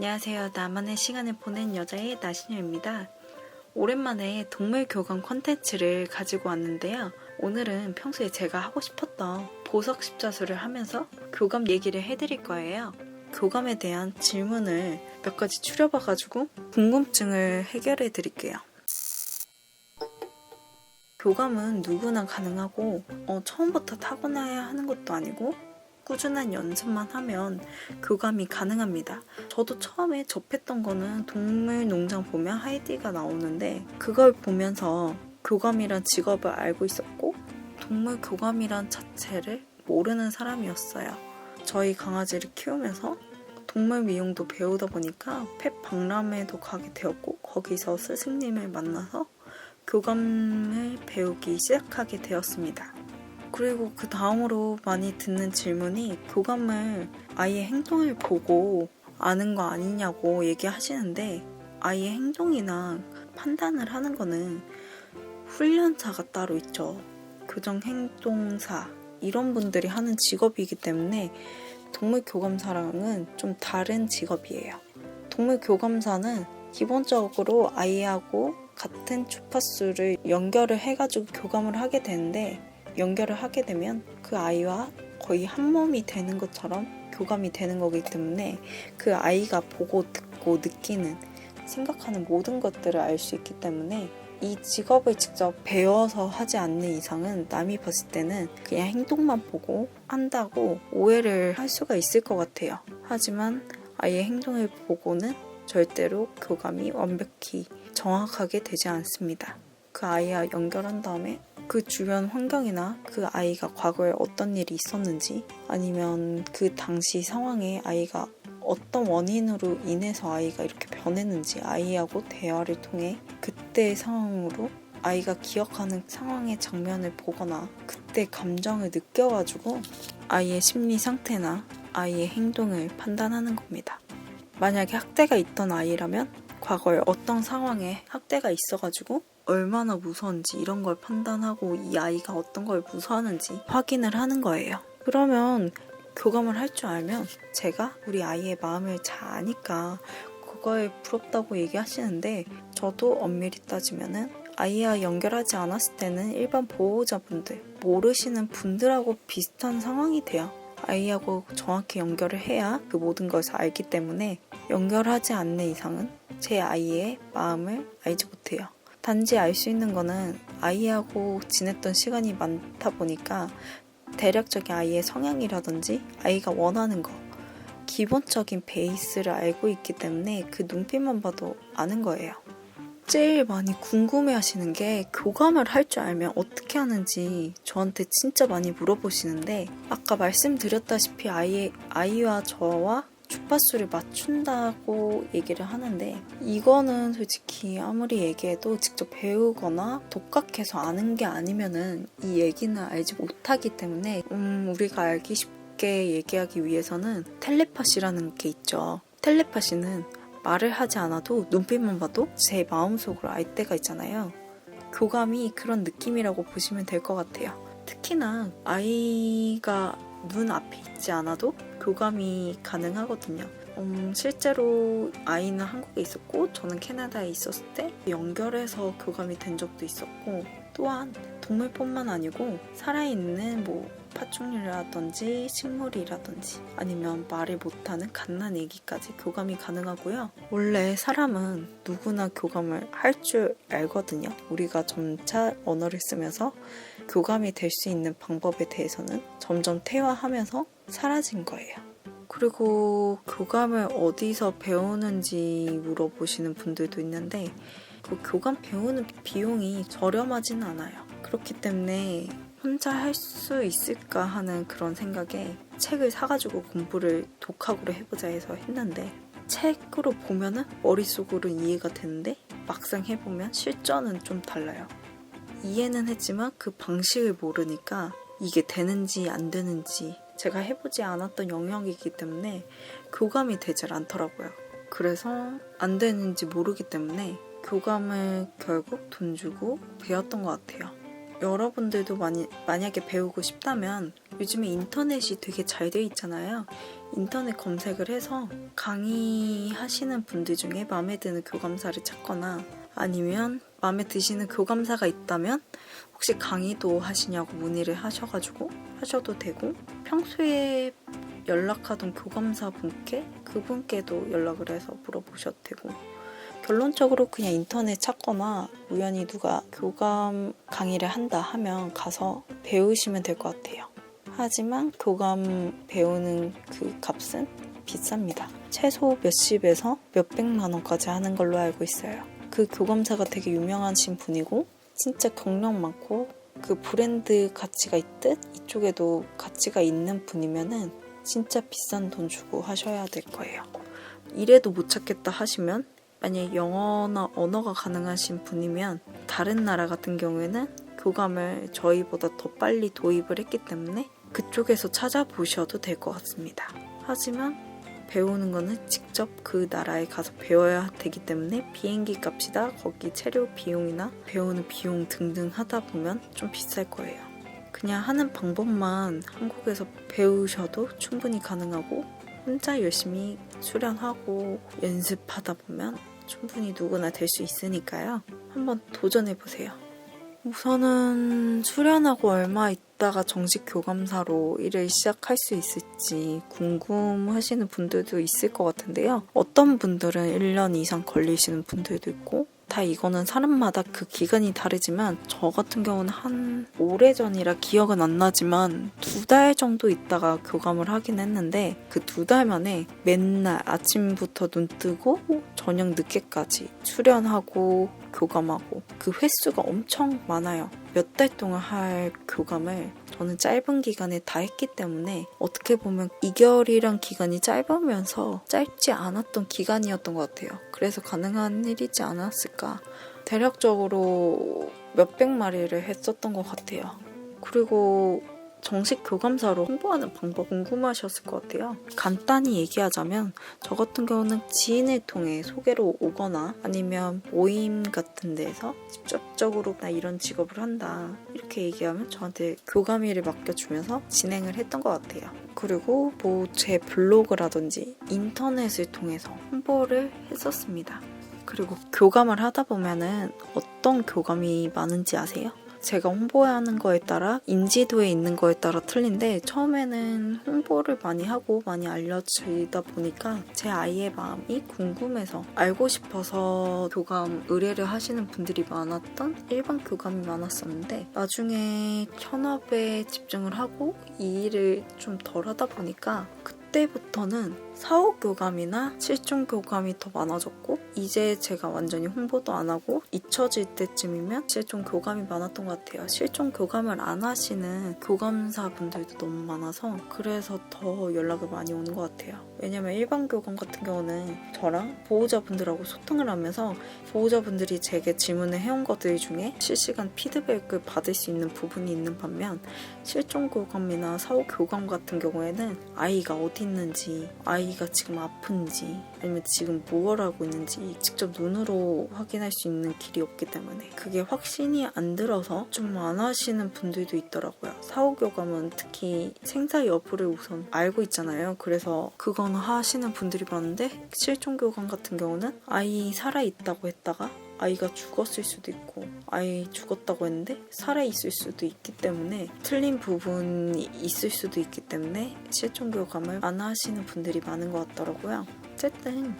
안녕하세요. 나만의 시간을 보낸 여자의 나신여입니다. 오랜만에 동물 교감 콘텐츠를 가지고 왔는데요. 오늘은 평소에 제가 하고 싶었던 보석 십자수를 하면서 교감 얘기를 해드릴 거예요. 교감에 대한 질문을 몇 가지 추려봐가지고 궁금증을 해결해 드릴게요. 교감은 누구나 가능하고 처음부터 타고나야 하는 것도 아니고 꾸준한 연습만 하면 교감이 가능합니다. 저도 처음에 접했던 거는 동물농장 보면 하이디가 나오는데 그걸 보면서 교감이란 직업을 알고 있었고 동물 교감이란 자체를 모르는 사람이었어요. 저희 강아지를 키우면서 동물 미용도 배우다 보니까 펫 박람회도 가게 되었고 거기서 스승님을 만나서 교감을 배우기 시작하게 되었습니다. 그리고 그 다음으로 많이 듣는 질문이 교감을 아이의 행동을 보고 아는 거 아니냐고 얘기하시는데 아이의 행동이나 판단을 하는 거는 훈련사가 따로 있죠. 교정행동사 이런 분들이 하는 직업이기 때문에 동물교감사랑은 좀 다른 직업이에요. 동물교감사는 기본적으로 아이하고 같은 주파수를 연결을 해가지고 교감을 하게 되는데 연결을 하게 되면 그 아이와 거의 한 몸이 되는 것처럼 교감이 되는 거기 때문에 그 아이가 보고 듣고 느끼는 생각하는 모든 것들을 알 수 있기 때문에 이 직업을 직접 배워서 하지 않는 이상은 남이 봤을 때는 그냥 행동만 보고 한다고 오해를 할 수가 있을 것 같아요. 하지만 아이의 행동을 보고는 절대로 교감이 완벽히 정확하게 되지 않습니다. 그 아이와 연결한 다음에 그 주변 환경이나 그 아이가 과거에 어떤 일이 있었는지 아니면 그 당시 상황에 아이가 어떤 원인으로 인해서 아이가 이렇게 변했는지 아이하고 대화를 통해 그때의 상황으로 아이가 기억하는 상황의 장면을 보거나 그때 감정을 느껴가지고 아이의 심리 상태나 아이의 행동을 판단하는 겁니다. 만약에 학대가 있던 아이라면 과거에 어떤 상황에 학대가 있어가지고 얼마나 무서운지 이런 걸 판단하고 이 아이가 어떤 걸 무서워하는지 확인을 하는 거예요. 그러면 교감을 할 줄 알면 제가 우리 아이의 마음을 잘 아니까 그거에 부럽다고 얘기하시는데 저도 엄밀히 따지면은 아이와 연결하지 않았을 때는 일반 보호자분들 모르시는 분들하고 비슷한 상황이 돼요. 아이하고 정확히 연결을 해야 그 모든 것을 알기 때문에 연결하지 않는 이상은 제 아이의 마음을 알지 못해요. 단지 알 수 있는 거는 아이하고 지냈던 시간이 많다 보니까 대략적인 아이의 성향이라든지 아이가 원하는 거 기본적인 베이스를 알고 있기 때문에 그 눈빛만 봐도 아는 거예요. 제일 많이 궁금해 하시는 게 교감을 할 줄 알면 어떻게 하는지 저한테 진짜 많이 물어보시는데 아까 말씀드렸다시피 아이와 저와 주파수를 맞춘다고 얘기를 하는데 이거는 솔직히 아무리 얘기해도 직접 배우거나 독학해서 아는 게 아니면은 이 얘기는 알지 못하기 때문에 우리가 알기 쉽게 얘기하기 위해서는 텔레파시라는 게 있죠. 텔레파시는 말을 하지 않아도 눈빛만 봐도 제 마음속으로 알 때가 있잖아요. 교감이 그런 느낌이라고 보시면 될 것 같아요. 특히나 아이가 눈 앞에 있지 않아도 교감이 가능하거든요. 실제로 아이는 한국에 있었고 저는 캐나다에 있었을 때 연결해서 교감이 된 적도 있었고 또한 동물뿐만 아니고 살아있는 파충류라든지 식물이라든지 아니면 말을 못하는 갓난아기까지 교감이 가능하고요. 원래 사람은 누구나 교감을 할 줄 알거든요. 우리가 점차 언어를 쓰면서 교감이 될 수 있는 방법에 대해서는 점점 퇴화하면서 사라진 거예요. 그리고 교감을 어디서 배우는지 물어보시는 분들도 있는데 그 교감 배우는 비용이 저렴하진 않아요. 그렇기 때문에 혼자 할 수 있을까 하는 그런 생각에 책을 사가지고 공부를 독학으로 해보자 해서 했는데 책으로 보면은 머릿속으로는 이해가 되는데 막상 해보면 실전은 좀 달라요. 이해는 했지만 그 방식을 모르니까 이게 되는지 안 되는지 제가 해보지 않았던 영역이기 때문에 교감이 되질 않더라고요. 그래서 안 되는지 모르기 때문에 교감을 결국 돈 주고 배웠던 것 같아요. 여러분들도 만약에 배우고 싶다면 요즘에 인터넷이 되게 잘 돼 있잖아요. 인터넷 검색을 해서 강의하시는 분들 중에 마음에 드는 교감사를 찾거나 아니면 마음에 드시는 교감사가 있다면 혹시 강의도 하시냐고 문의를 하셔가지고 하셔도 되고, 평소에 연락하던 교감사 분께 그분께도 연락을 해서 물어보셔도 되고, 결론적으로 그냥 인터넷 찾거나 우연히 누가 교감 강의를 한다 하면 가서 배우시면 될 것 같아요. 하지만 교감 배우는 그 값은 비쌉니다. 최소 몇십에서 몇백만 원까지 하는 걸로 알고 있어요. 그 교감사가 되게 유명하신 분이고 진짜 경력 많고 그 브랜드 가치가 있듯 이쪽에도 가치가 있는 분이면은 진짜 비싼 돈 주고 하셔야 될 거예요. 이래도 못 찾겠다 하시면, 만약에 영어나 언어가 가능하신 분이면 다른 나라 같은 경우에는 교감을 저희보다 더 빨리 도입을 했기 때문에 그쪽에서 찾아보셔도 될 것 같습니다. 하지만 배우는 거는 직접 그 나라에 가서 배워야 되기 때문에 비행기 값이다, 거기 체류 비용이나 배우는 비용 등등 하다 보면 좀 비쌀 거예요. 그냥 하는 방법만 한국에서 배우셔도 충분히 가능하고 혼자 열심히 수련하고 연습하다 보면 충분히 누구나 될 수 있으니까요. 한번 도전해보세요. 우선은 수련하고 얼마 있다가 정식 교감사로 일을 시작할 수 있을지 궁금하시는 분들도 있을 것 같은데요. 어떤 분들은 1년 이상 걸리시는 분들도 있고, 다 이거는 사람마다 그 기간이 다르지만 저 같은 경우는 한 오래전이라 기억은 안 나지만 2달 정도 있다가 교감을 하긴 했는데, 그 2달 만에 맨날 아침부터 눈 뜨고 저녁 늦게까지 수련하고 교감하고, 그 횟수가 엄청 많아요. 몇 달 동안 할 교감을 저는 짧은 기간에 다 했기 때문에 어떻게 보면 2개월이란 기간이 짧으면서 짧지 않았던 기간이었던 것 같아요. 그래서 가능한 일이지 않았을까. 대략적으로 몇백 마리를 했었던 것 같아요. 그리고 정식 교감사로 홍보하는 방법 궁금하셨을 것 같아요. 간단히 얘기하자면 저 같은 경우는 지인을 통해 소개로 오거나 아니면 모임 같은 데서 직접적으로 나 이런 직업을 한다 이렇게 얘기하면 저한테 교감일을 맡겨주면서 진행을 했던 것 같아요. 그리고 뭐 제 블로그라든지 인터넷을 통해서 홍보를 했었습니다. 그리고 교감을 하다 보면은 어떤 교감이 많은지 아세요? 제가 홍보하는 거에 따라 인지도에 있는 거에 따라 틀린데, 처음에는 홍보를 많이 하고 많이 알려지다 보니까 제 아이의 마음이 궁금해서 알고 싶어서 교감 의뢰를 하시는 분들이 많았던 일반 교감이 많았었는데, 나중에 현업에 집중을 하고 이 일을 좀 덜 하다 보니까 그때부터는 사후 교감이나 실종 교감이 더 많아졌고, 이제 제가 완전히 홍보도 안 하고 잊혀질 때쯤이면 실종 교감이 많았던 것 같아요. 실종 교감을 안 하시는 교감사 분들도 너무 많아서 그래서 더 연락이 많이 오는 것 같아요. 왜냐면 일반 교감 같은 경우는 저랑 보호자분들하고 소통을 하면서 보호자분들이 제게 질문을 해온 것들 중에 실시간 피드백을 받을 수 있는 부분이 있는 반면, 실종 교감이나 사후 교감 같은 경우에는 아이가 어디 있는지, 아이가 지금 아픈지 아니면 지금 무엇을 하고 있는지 직접 눈으로 확인할 수 있는 길이 없기 때문에 그게 확신이 안 들어서 좀 안 하시는 분들도 있더라고요. 사후 교감은 특히 생사 여부를 우선 알고 있잖아요. 그래서 그건 하시는 분들이 많은데, 실종 교감 같은 경우는 아이 살아있다고 했다가 아이가 죽었을 수도 있고, 아이 죽었다고 했는데 살아있을 수도 있기 때문에 틀린 부분이 있을 수도 있기 때문에 실종 교감을 안 하시는 분들이 많은 것 같더라고요. 어쨌든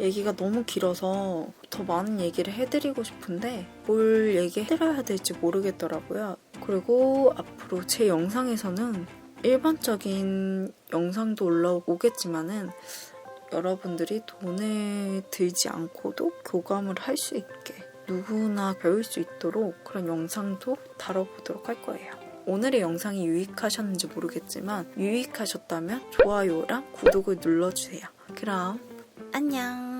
얘기가 너무 길어서 더 많은 얘기를 해드리고 싶은데 뭘 얘기해드려야 될지 모르겠더라고요. 그리고 앞으로 제 영상에서는 일반적인 영상도 올라오겠지만은 여러분들이 돈을 들지 않고도 교감을 할 수 있게 누구나 배울 수 있도록 그런 영상도 다뤄보도록 할 거예요. 오늘의 영상이 유익하셨는지 모르겠지만 유익하셨다면 좋아요랑 구독을 눌러주세요. 그럼 안녕.